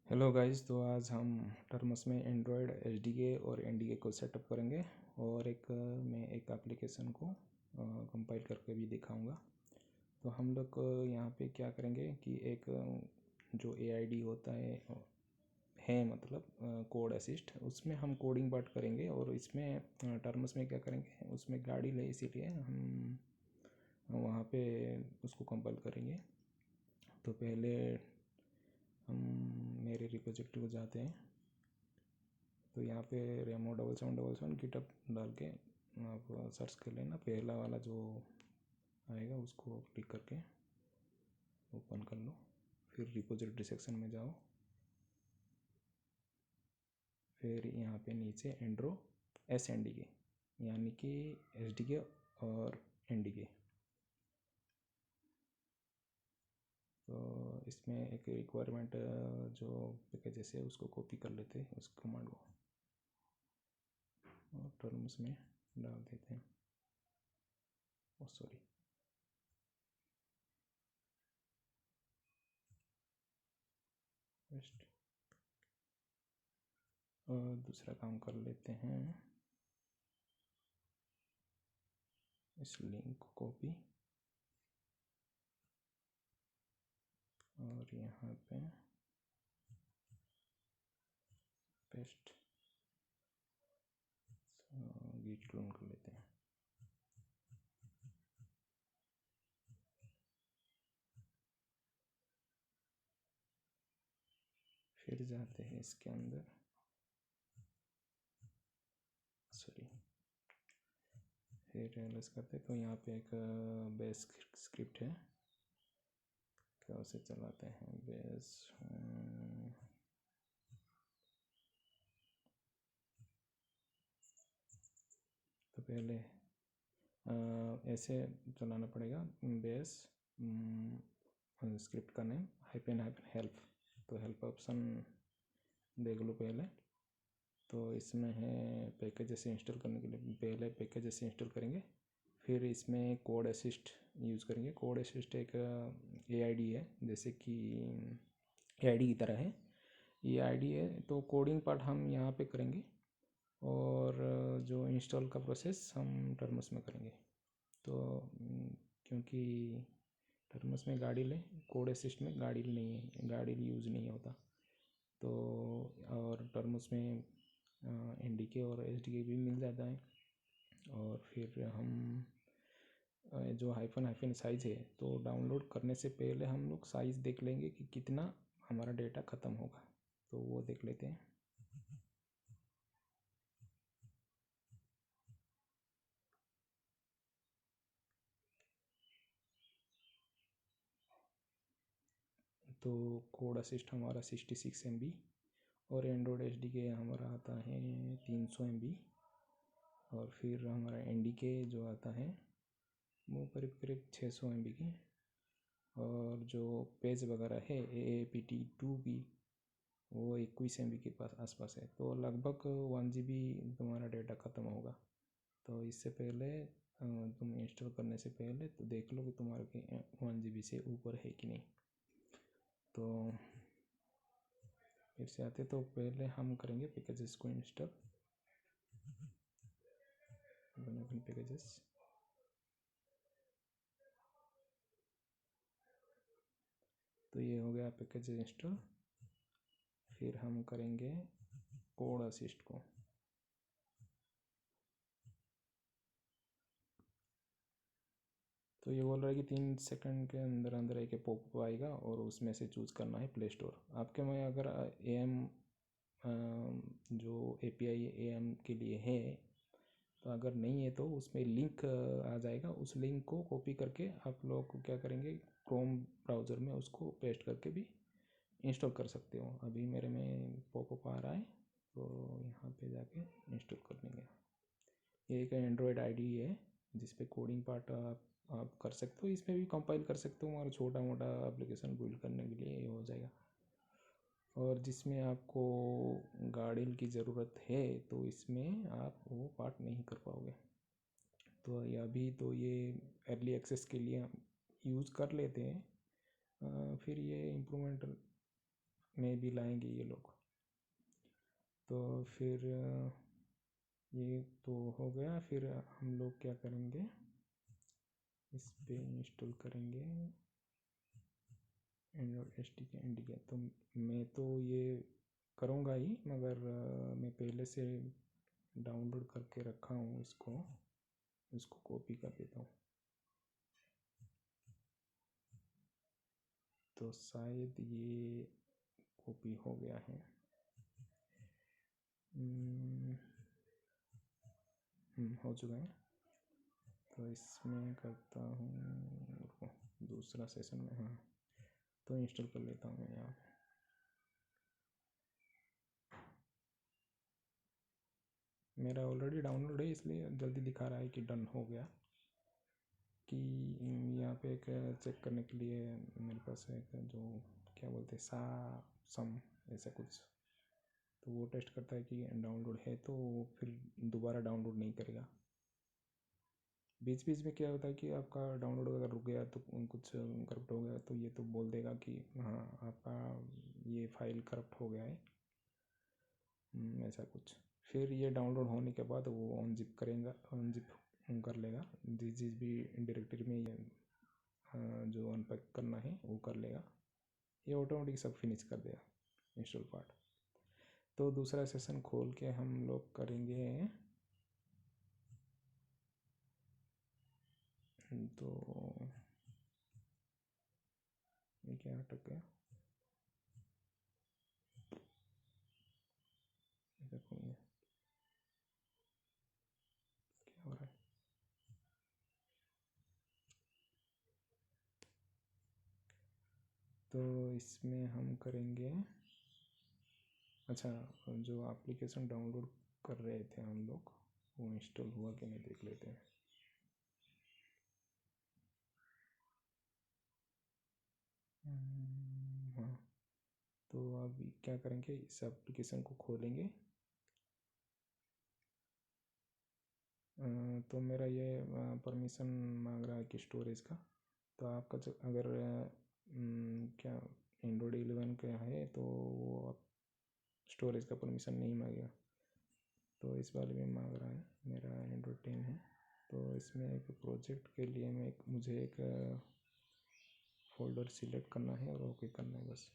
Hello guys, तो आज हम टर्म्स में एंड्रॉयड एसडीके और एनडीके को सेटअप करेंगे और मैं एक एप्लीकेशन को कंपाइल करके भी दिखाऊंगा। तो हम लोग यहाँ पे क्या करेंगे कि एक जो एआईडी होता है मतलब कोड असिस्ट, उसमें हम कोडिंग पार्ट करेंगे और इसमें टर्म्स में क्या करेंगे, उसमें गाड़ी ले, इसीलिए हम वहाँ पे उसको कंपाइल करेंगे। तो पहले हम मेरे रिपोजिटरी को जाते हैं। तो यहाँ पे रेमो 7777 गिटअप डाल के आप सर्च कर लेना। पहला वाला जो आएगा उसको क्लिक करके ओपन कर लो। फिर रिपोजिटरी सेक्शन में जाओ। फिर यहाँ पे नीचे एंड्रो एस एन डी के, यानी कि एस डी के और एन डी के। तो इसमें एक रिक्वायरमेंट जो पैकेजेस है उसको कॉपी कर लेते हैं, उस कमांड को और टर्म्स में डाल देते हैं। ओ सॉरी, बेस्ट। और दूसरा काम कर लेते हैं, इस लिंक को कॉपी और यहाँ पे पेस्ट, git क्लोन कर लेते हैं। फिर जाते हैं इसके अंदर, सॉरी, फिर एलएस करते हैं। तो यहाँ पे एक बेस स्क्रिप्ट है, क्या उसे चलाते हैं। बेस तो पहले ऐसे चलाना पड़ेगा। बेस स्क्रिप्ट का नेम हाइफन हाइफन हेल्प। तो हेल्प ऑप्शन देख लो पहले। तो इसमें है पैकेजेस इंस्टॉल करने के लिए, पहले पैकेजेस इंस्टॉल करेंगे, फिर इसमें कोड असिस्ट यूज़ करेंगे। कोड असिस्ट एक एआईडी है, जैसे कि एआईडी की तरह है, एआईडी है। तो कोडिंग पार्ट हम यहाँ पे करेंगे और जो इंस्टॉल का प्रोसेस हम टर्म्स में करेंगे। तो क्योंकि टर्म्स में गाड़ी ले, कोड असिस्ट में गाड़ी नहीं है, गाड़ी यूज़ नहीं होता। तो और टर्म्स में एनडीके और एसडीके भी मिल जाता है। और फिर हम जो हाइफन हाइफन साइज़ है, तो डाउनलोड करने से पहले हम लोग साइज़ देख लेंगे कि कितना हमारा डेटा ख़त्म होगा, तो वो देख लेते हैं। तो कोड असिस्ट हमारा 66 MB और एंड्रॉयड एसडीके हमारा आता है 300 MB। और फिर हमारा एनडीके जो आता है वो करीब करीब 600 MB की। और जो पेज वगैरह है AAPT2 की, वो 21 MB के पास आसपास है। तो लगभग 1 GB तुम्हारा डेटा ख़त्म होगा। तो इससे पहले तुम इंस्टॉल करने से पहले तो देख लो कि तुम्हारे 1 GB से ऊपर है कि नहीं। तो फिर से आते, तो पहले हम करेंगे पैकेजेस को इंस्टॉल। Open packages. तो ये हो गया पैकेज इंस्टॉल। फिर हम करेंगे कोड असिस्ट को। तो ये बोल रहा है कि 3 सेकंड के अंदर अंदर एक पॉपअप आएगा और उसमें से चूज़ करना है प्ले स्टोर। आपके में अगर एएम जो एपीआई एएम के लिए है, तो अगर नहीं है तो उसमें लिंक आ जाएगा। उस लिंक को कॉपी करके आप लोग क्या करेंगे, क्रोम ब्राउज़र में उसको पेस्ट करके भी इंस्टॉल कर सकते हो। अभी मेरे में पॉपअप आ रहा है, तो यहाँ पे जाके इंस्टॉल कर लेंगे। ये एक एंड्रॉयड आईडी है जिसपे कोडिंग पार्ट आप कर सकते हो, इसमें भी कंपाइल कर सकते हो और छोटा मोटा एप्लीकेशन बिल्ड करने के लिए ये हो जाएगा। और जिसमें आपको गार्डियन की ज़रूरत है तो इसमें आप वो पार्ट नहीं कर पाओगे। तो ये अभी तो ये अर्ली एक्सेस के लिए यूज़ कर लेते हैं, फिर ये इम्प्रूवमेंट में भी लाएंगे ये लोग। तो फिर ये तो हो गया। फिर हम लोग क्या करेंगे, इस पे इंस्टॉल करेंगे एंड्रॉयड SDK। तो मैं तो ये करूँगा ही, मगर मैं पहले से डाउनलोड करके रखा हूँ इसको कॉपी कर देता हूँ। तो शायद ये कॉपी हो गया है। हो चुका है। तो इसमें करता हूँ दूसरा सेशन में। हाँ, तो इंस्टॉल कर लेता हूँ मैं यहाँ पे। मेरा ऑलरेडी डाउनलोड है, इसलिए जल्दी दिखा रहा है कि डन हो गया। कि यहाँ पे एक चेक करने के लिए मेरे पास एक जो क्या बोलते हैं सम ऐसा कुछ, तो वो टेस्ट करता है कि डाउनलोड है, तो फिर दोबारा डाउनलोड नहीं करेगा। बीच बीच में क्या होता है कि आपका डाउनलोड अगर रुक गया तो कुछ करप्ट हो गया, तो ये तो बोल देगा कि हाँ आपका ये फाइल करप्ट हो गया है, ऐसा कुछ। फिर ये डाउनलोड होने के बाद वो अनजिप कर लेगा, जिस भी डायरेक्टरी में ये जो अनपैक करना है वो कर लेगा। ये ऑटोमेटिक सब फिनिश कर देगा इंस्टॉल पार्ट। तो दूसरा सेशन खोल के हम लोग करेंगे। तो ये क्या अटक गया, देखो ये क्या हो रहा है। तो इसमें हम करेंगे, अच्छा जो एप्लीकेशन डाउनलोड कर रहे थे हम लोग, वो इंस्टॉल हुआ कि नहीं देख लेते हैं। हाँ, तो अभी क्या करेंगे, इस एप्लीकेशन को खोलेंगे। तो मेरा ये परमिशन मांग रहा है कि स्टोरेज का। तो आपका जो अगर क्या एंड्रॉयड 11 का है तो वो स्टोरेज का परमिशन नहीं मांगेगा। तो इस वाले में मांग रहा है, मेरा एंड्रॉयड 10 है। तो इसमें एक प्रोजेक्ट के लिए मुझे एक फोल्डर सिलेक्ट करना है और ओके करना है बस।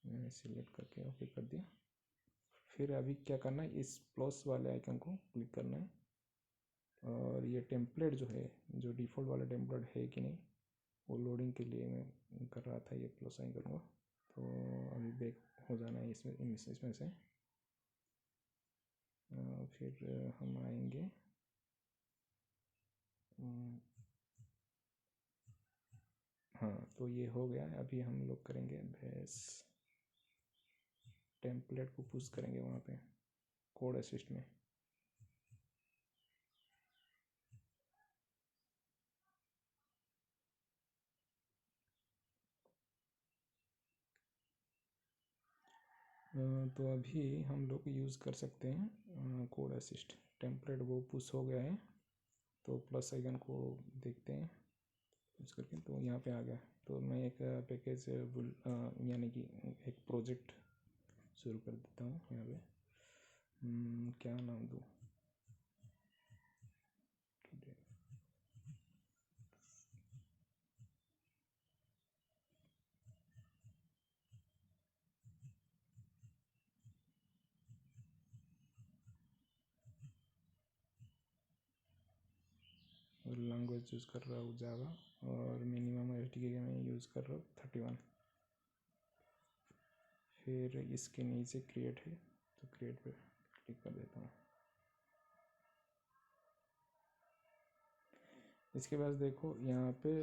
मैंने सिलेक्ट करके ओके कर दिया। फिर अभी क्या करना है, इस प्लस वाले आइकन को क्लिक करना है, और ये टेम्पलेट जो है, जो डिफ़ॉल्ट वाला टेम्पलेट है कि नहीं, वो लोडिंग के लिए मैं कर रहा था, ये प्लस साइन करूँगा। तो अभी बैक हो जाना है इसमें से। फिर हम आएंगे, हाँ तो ये हो गया है। अभी हम लोग करेंगे बेस टेम्पलेट को पुश करेंगे वहाँ पे कोड असिस्ट में। तो अभी हम लोग यूज़ कर सकते हैं कोड असिस्ट। टेम्पलेट वो पुश हो गया है, तो प्लस आइकन को देखते हैं यूज़ करके, तो यहाँ पे आ गया। तो मैं एक पैकेज यानी कि एक प्रोजेक्ट शुरू कर देता हूँ यहाँ पे। क्या नाम दूँ, और लैंग्वेज चूज़ कर रहा हूँ जावा, और मिनिमम SDK का मैं यूज़ कर रहा हूँ 31। फिर इसके नीचे क्रिएट है, तो क्रिएट पे क्लिक कर देता हूँ। इसके बाद देखो यहाँ पे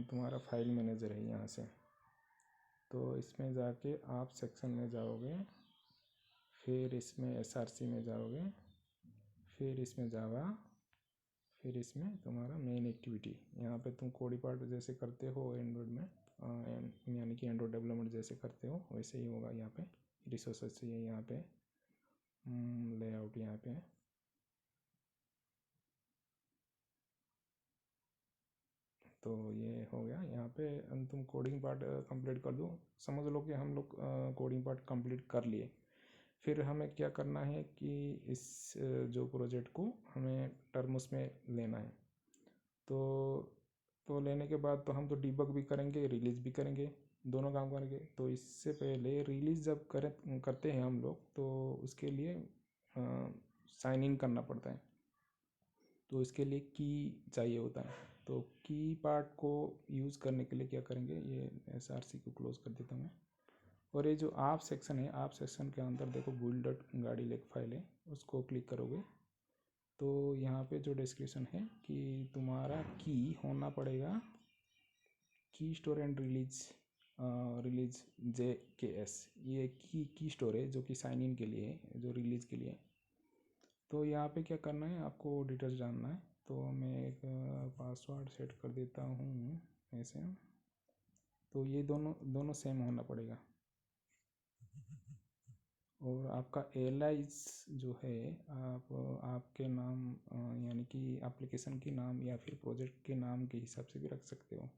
तुम्हारा फाइल मैनेजर है यहाँ से, तो इसमें जाके आप सेक्शन में जाओगे, फिर इसमें SRC में जाओगे, फिर इसमें जावा, फिर इसमें तुम्हारा मेन एक्टिविटी। यहाँ पे तुम कोडी पार्ट जैसे करते हो एंड्रॉयड में, यानी कि एंड्रॉयड डेवलपमेंट जैसे करते हो वैसे ही होगा। यहाँ पे रिसोर्सेज चाहिए, यहाँ पे लेआउट यहाँ पे है। तो ये हो गया। यहाँ पे तुम कोडिंग पार्ट कंप्लीट कर दो। समझ लो कि हम लोग कोडिंग पार्ट कंप्लीट कर लिए। फिर हमें क्या करना है कि इस जो प्रोजेक्ट को हमें टर्म्स में लेना है। तो लेने के बाद तो हम तो डिबग भी करेंगे, रिलीज़ भी करेंगे, दोनों काम करेंगे। तो इससे पहले रिलीज़ जब करते हैं हम लोग, तो उसके लिए साइन इन करना पड़ता है। तो इसके लिए की चाहिए होता है। तो की पार्ट को यूज़ करने के लिए क्या करेंगे, ये SRC को क्लोज कर देता हूँ मैं। और ये जो आप सेक्शन है, आप सेक्शन के अंदर देखो build.गाड़ी एक फाइल है, उसको क्लिक करोगे तो यहाँ पे जो डिस्क्रिप्शन है कि तुम्हारा की होना पड़ेगा की स्टोर एंड रिलीज JKS। ये की स्टोर है जो कि साइन इन के लिए है, जो रिलीज़ के लिए है। तो यहाँ पे क्या करना है, आपको डिटेल्स डालना है। तो मैं एक पासवर्ड सेट कर देता हूँ ऐसे। तो ये दोनों सेम होना पड़ेगा। और आपका एलाइज जो है, आपके नाम यानी कि एप्लीकेशन के नाम या फिर प्रोजेक्ट के नाम के हिसाब से भी रख सकते हो।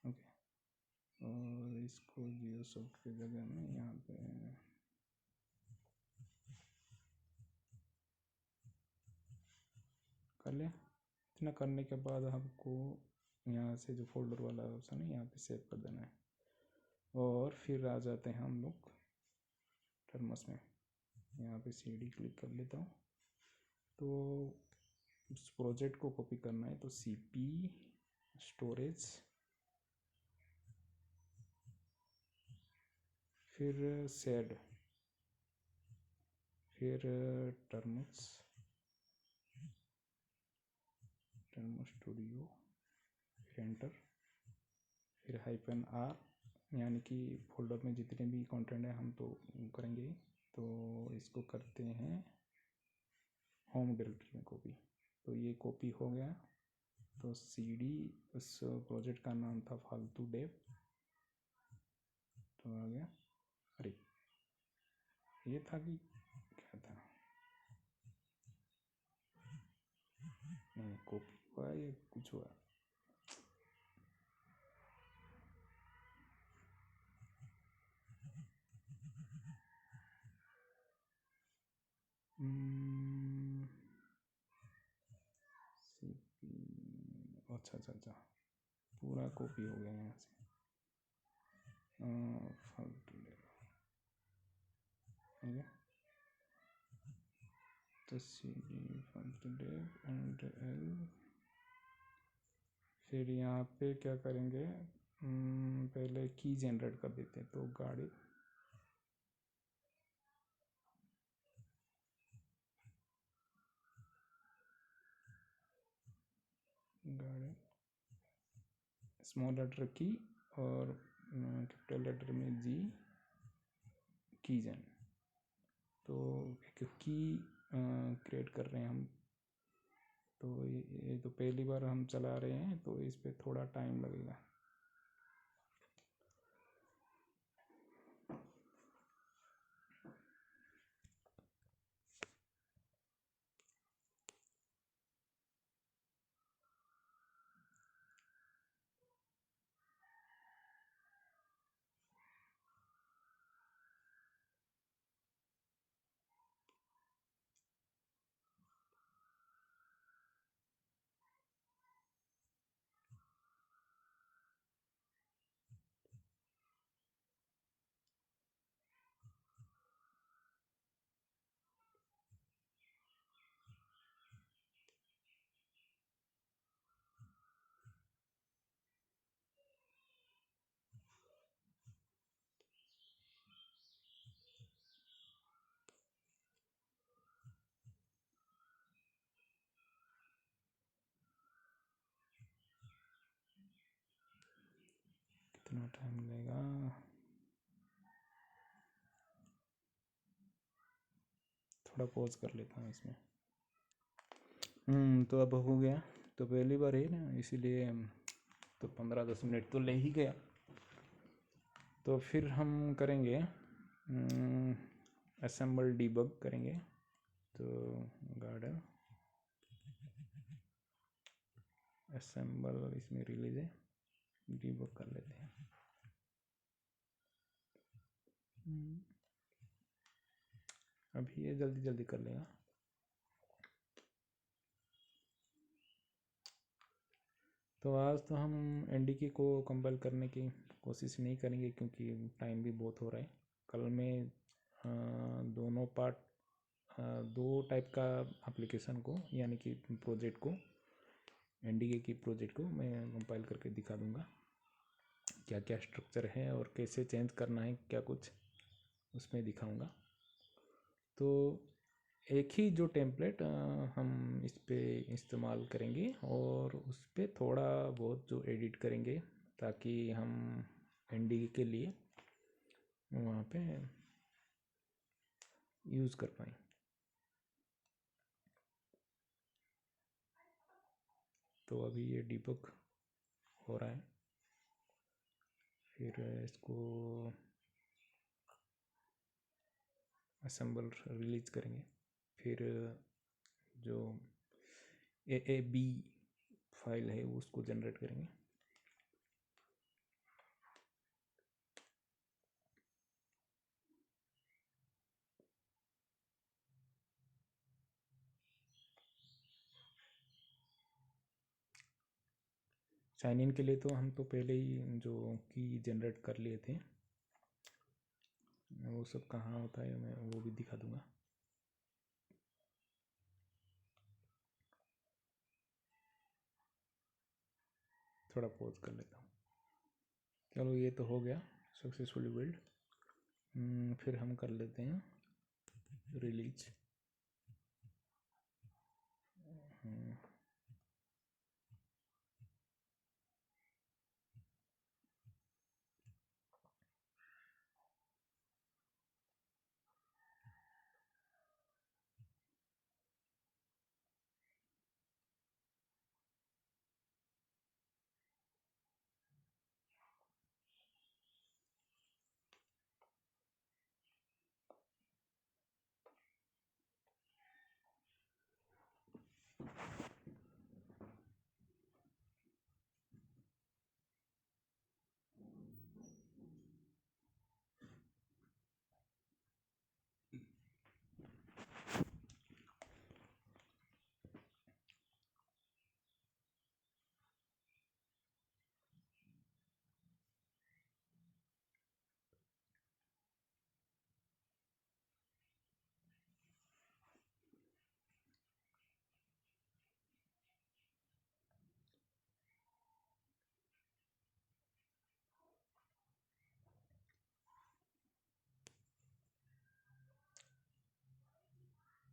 ओके, और इसको जियो सॉफ्ट की जगह में यहाँ पे कर लिया। इतना करने के बाद हमको यहाँ से जो फोल्डर वाला ऑप्शन है यहाँ पे सेव कर देना है। और फिर आ जाते हैं हम लोग टर्म्स में। यहाँ पे CD क्लिक कर लेता हूँ। तो उस प्रोजेक्ट को कॉपी करना है, तो CP स्टोरेज, फिर सेड, फिर टर्म्स स्टूडियो, फिर एंटर, फिर -R, यानी कि फोल्डर में जितने भी कंटेंट है हम तो करेंगे। तो इसको करते हैं होम डायरेक्टरी में कॉपी। तो ये कॉपी हो गया। तो CD, उस प्रोजेक्ट का नाम था फालतू डेव, तो आ गया। अरे ये था कि क्या था, नहीं कॉपी हुआ या कुछ हुआ। अच्छा अच्छा अच्छा, पूरा कॉपी हो गया यहाँ से। फालतू डेव हो गया। तो CD फालतू डेव एंड L। फिर यहाँ पे क्या करेंगे, पहले की जनरेट कर देते हैं। तो गाड़ी स्मॉल लेटर की और कैपिटल लेटर में G, की जन। तो एक की क्रिएट कर रहे हैं हम। तो ये तो पहली बार हम चला रहे हैं, तो इस पर थोड़ा टाइम लगेगा। कितना टाइम लगेगा, थोड़ा पॉज कर लेता हूँ इसमें। तो अब हो गया। तो पहली बार है ना, इसीलिए तो 15-10 मिनट तो ले ही गया। तो फिर हम करेंगे असेंबल डीबग करेंगे। तो गार्डन असेंबल इसमें रिलीज है, डीबग कर लेते हैं। अभी ये जल्दी जल्दी कर लेगा। तो आज तो हम एनडीके को कंपाइल करने की कोशिश नहीं करेंगे क्योंकि टाइम भी बहुत हो रहा है। कल मैं दोनों पार्ट, दो टाइप का एप्लीकेशन को यानी कि प्रोजेक्ट को, एनडीके की प्रोजेक्ट को मैं कंपाइल करके दिखा दूंगा, क्या क्या स्ट्रक्चर है और कैसे चेंज करना है, क्या कुछ उसमें दिखाऊंगा। तो एक ही जो टेम्पलेट हम इस पर इस्तेमाल करेंगे और उस पर थोड़ा बहुत जो एडिट करेंगे ताकि हम एनडीके के लिए वहाँ पे यूज़ कर पाएँ। तो अभी ये डिबग हो रहा है, फिर इसको असेंबल रिलीज करेंगे, फिर जो AAB फाइल है उसको जनरेट करेंगे। साइन इन के लिए तो हम तो पहले ही जो की जनरेट कर लिए थे, वो सब कहाँ होता है मैं वो भी दिखा दूंगा। थोड़ा पॉज कर लेता हूँ। चलो ये तो हो गया सक्सेसफुली बिल्ड। फिर हम कर लेते हैं रिलीज।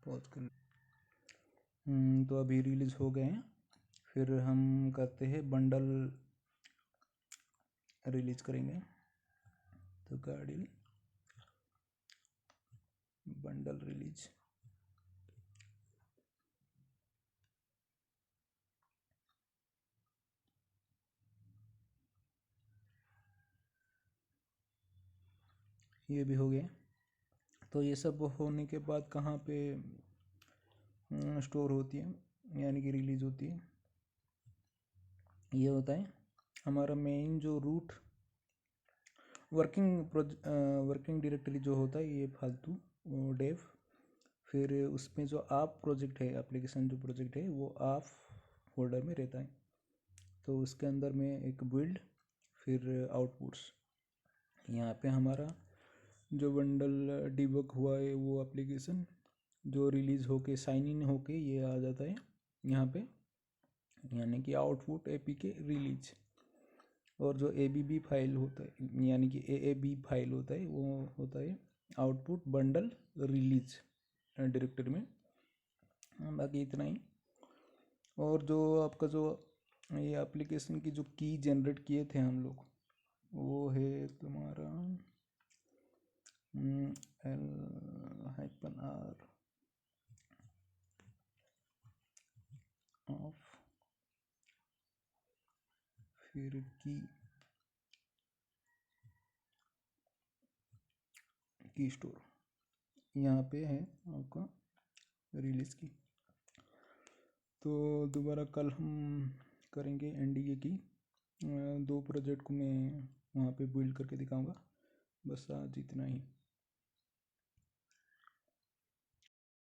पॉज कर। तो अभी रिलीज हो गए हैं। फिर हम करते हैं बंडल रिलीज करेंगे। तो गाड़ी बंडल रिलीज, ये भी हो गया। तो ये सब होने के बाद कहाँ पे स्टोर होती है यानी कि रिलीज होती है, ये होता है हमारा मेन जो रूट वर्किंग डायरेक्टरी जो होता है ये फालतू डेव। फिर उसमें जो आप प्रोजेक्ट है, एप्लीकेशन जो प्रोजेक्ट है वो आप फोल्डर में रहता है। तो उसके अंदर में एक बिल्ड, फिर आउटपुट्स, यहाँ पे हमारा जो बंडल डिबग हुआ है वो एप्लीकेशन जो रिलीज़ होके साइन इन होके ये आ जाता है यहाँ पे, यानी कि आउटपुट APK रिलीज। और जो ABB फाइल होता है यानी कि AAB फाइल होता है वो होता है आउटपुट बंडल रिलीज डायरेक्टरी में। बाकी इतना ही। और जो आपका जो ये एप्लीकेशन की जो की जनरेट किए थे हम लोग, वो है तुम्हारा L-R ऑफ, फिर की स्टोर। यहाँ पे है आपका रिलीज़ की। तो दोबारा कल हम करेंगे NDA की 2 प्रोजेक्ट को मैं वहाँ पे बिल्ड करके दिखाऊंगा। बस आज इतना ही।